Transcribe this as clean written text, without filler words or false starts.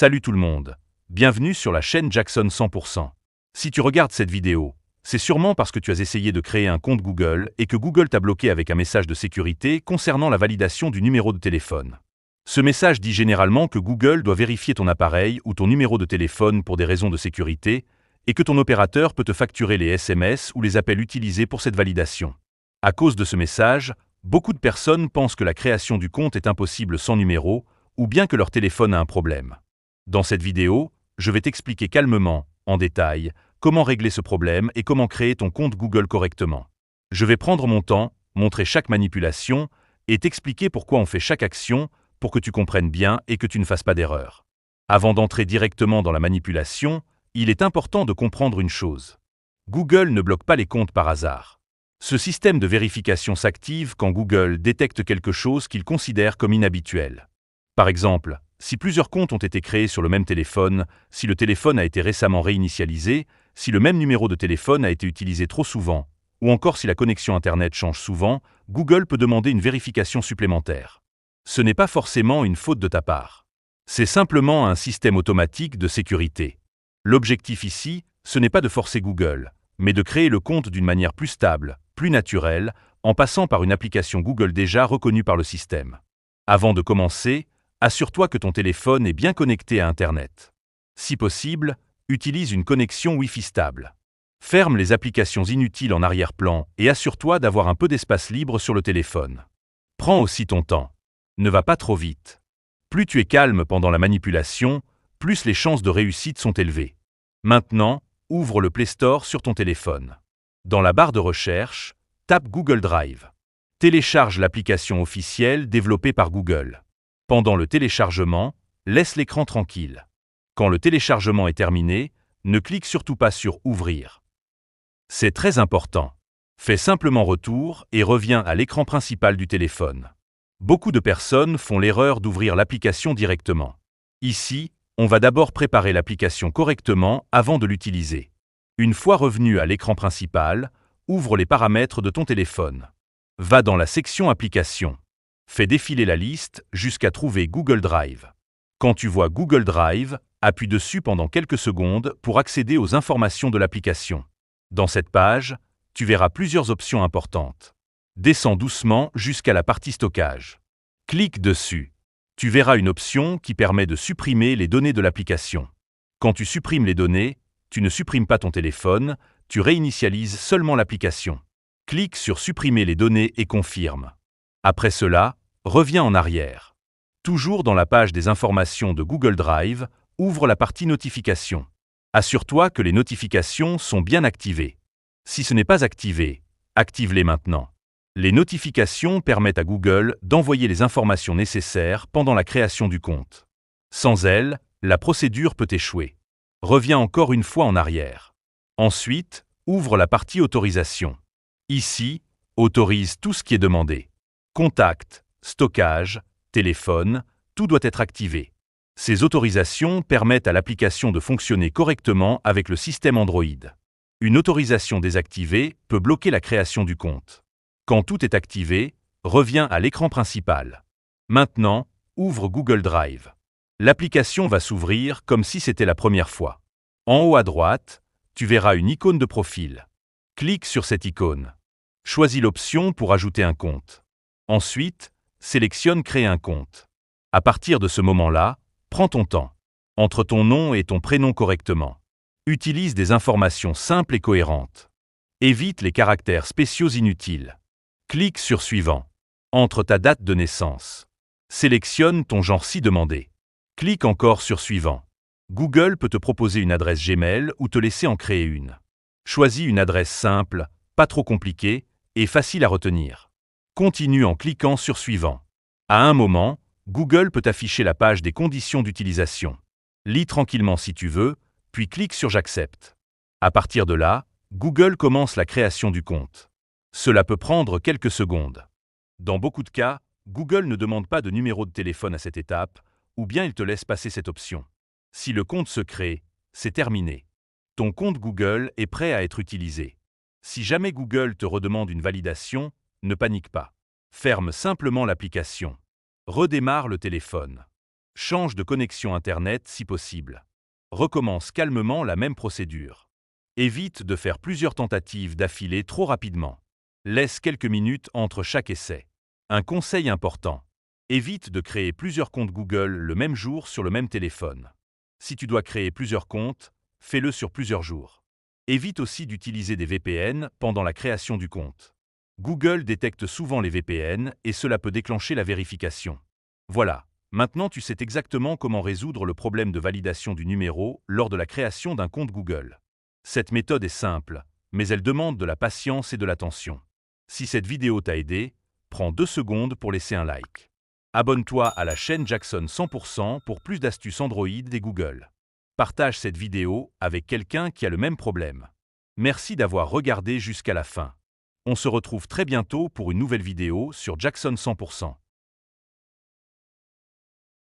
Salut tout le monde. Bienvenue sur la chaîne Jackson 100%. Si tu regardes cette vidéo, c'est sûrement parce que tu as essayé de créer un compte Google et que Google t'a bloqué avec un message de sécurité concernant la validation du numéro de téléphone. Ce message dit généralement que Google doit vérifier ton appareil ou ton numéro de téléphone pour des raisons de sécurité et que ton opérateur peut te facturer les SMS ou les appels utilisés pour cette validation. À cause de ce message, beaucoup de personnes pensent que la création du compte est impossible sans numéro ou bien que leur téléphone a un problème. Dans cette vidéo, je vais t'expliquer calmement, en détail, comment régler ce problème et comment créer ton compte Google correctement. Je vais prendre mon temps, montrer chaque manipulation et t'expliquer pourquoi on fait chaque action pour que tu comprennes bien et que tu ne fasses pas d'erreur. Avant d'entrer directement dans la manipulation, il est important de comprendre une chose. Google ne bloque pas les comptes par hasard. Ce système de vérification s'active quand Google détecte quelque chose qu'il considère comme inhabituel. Par exemple, si plusieurs comptes ont été créés sur le même téléphone, si le téléphone a été récemment réinitialisé, si le même numéro de téléphone a été utilisé trop souvent, ou encore si la connexion Internet change souvent, Google peut demander une vérification supplémentaire. Ce n'est pas forcément une faute de ta part. C'est simplement un système automatique de sécurité. L'objectif ici, ce n'est pas de forcer Google, mais de créer le compte d'une manière plus stable, plus naturelle, en passant par une application Google déjà reconnue par le système. Avant de commencer, assure-toi que ton téléphone est bien connecté à Internet. Si possible, utilise une connexion Wi-Fi stable. Ferme les applications inutiles en arrière-plan et assure-toi d'avoir un peu d'espace libre sur le téléphone. Prends aussi ton temps. Ne va pas trop vite. Plus tu es calme pendant la manipulation, plus les chances de réussite sont élevées. Maintenant, ouvre le Play Store sur ton téléphone. Dans la barre de recherche, tape Google Drive. Télécharge l'application officielle développée par Google. Pendant le téléchargement, laisse l'écran tranquille. Quand le téléchargement est terminé, ne clique surtout pas sur « Ouvrir ». C'est très important. Fais simplement retour et reviens à l'écran principal du téléphone. Beaucoup de personnes font l'erreur d'ouvrir l'application directement. Ici, on va d'abord préparer l'application correctement avant de l'utiliser. Une fois revenu à l'écran principal, ouvre les paramètres de ton téléphone. Va dans la section Applications. Fais défiler la liste jusqu'à trouver Google Drive. Quand tu vois Google Drive, appuie dessus pendant quelques secondes pour accéder aux informations de l'application. Dans cette page, tu verras plusieurs options importantes. Descends doucement jusqu'à la partie stockage. Clique dessus. Tu verras une option qui permet de supprimer les données de l'application. Quand tu supprimes les données, tu ne supprimes pas ton téléphone, tu réinitialises seulement l'application. Clique sur Supprimer les données et confirme. Après cela, reviens en arrière. Toujours dans la page des informations de Google Drive, ouvre la partie Notifications. Assure-toi que les notifications sont bien activées. Si ce n'est pas activé, active-les maintenant. Les notifications permettent à Google d'envoyer les informations nécessaires pendant la création du compte. Sans elles, la procédure peut échouer. Reviens encore une fois en arrière. Ensuite, ouvre la partie Autorisation. Ici, autorise tout ce qui est demandé. Contact, stockage, téléphone, tout doit être activé. Ces autorisations permettent à l'application de fonctionner correctement avec le système Android. Une autorisation désactivée peut bloquer la création du compte. Quand tout est activé, reviens à l'écran principal. Maintenant, ouvre Google Drive. L'application va s'ouvrir comme si c'était la première fois. En haut à droite, tu verras une icône de profil. Clique sur cette icône. Choisis l'option pour ajouter un compte. Ensuite, sélectionne Créer un compte. À partir de ce moment-là, prends ton temps. Entre ton nom et ton prénom correctement. Utilise des informations simples et cohérentes. Évite les caractères spéciaux inutiles. Clique sur Suivant. Entre ta date de naissance. Sélectionne ton genre si demandé. Clique encore sur Suivant. Google peut te proposer une adresse Gmail ou te laisser en créer une. Choisis une adresse simple, pas trop compliquée et facile à retenir. Continue en cliquant sur Suivant. À un moment, Google peut afficher la page des conditions d'utilisation. Lis tranquillement si tu veux, puis clique sur J'accepte. À partir de là, Google commence la création du compte. Cela peut prendre quelques secondes. Dans beaucoup de cas, Google ne demande pas de numéro de téléphone à cette étape, ou bien il te laisse passer cette option. Si le compte se crée, c'est terminé. Ton compte Google est prêt à être utilisé. Si jamais Google te redemande une validation, ne panique pas. Ferme simplement l'application. Redémarre le téléphone. Change de connexion Internet si possible. Recommence calmement la même procédure. Évite de faire plusieurs tentatives d'affilée trop rapidement. Laisse quelques minutes entre chaque essai. Un conseil important. Évite de créer plusieurs comptes Google le même jour sur le même téléphone. Si tu dois créer plusieurs comptes, fais-le sur plusieurs jours. Évite aussi d'utiliser des VPN pendant la création du compte. Google détecte souvent les VPN et cela peut déclencher la vérification. Voilà, maintenant tu sais exactement comment résoudre le problème de validation du numéro lors de la création d'un compte Google. Cette méthode est simple, mais elle demande de la patience et de l'attention. Si cette vidéo t'a aidé, prends 2 secondes pour laisser un like. Abonne-toi à la chaîne Jackson 100% pour plus d'astuces Android et Google. Partage cette vidéo avec quelqu'un qui a le même problème. Merci d'avoir regardé jusqu'à la fin. On se retrouve très bientôt pour une nouvelle vidéo sur Jackson 100%.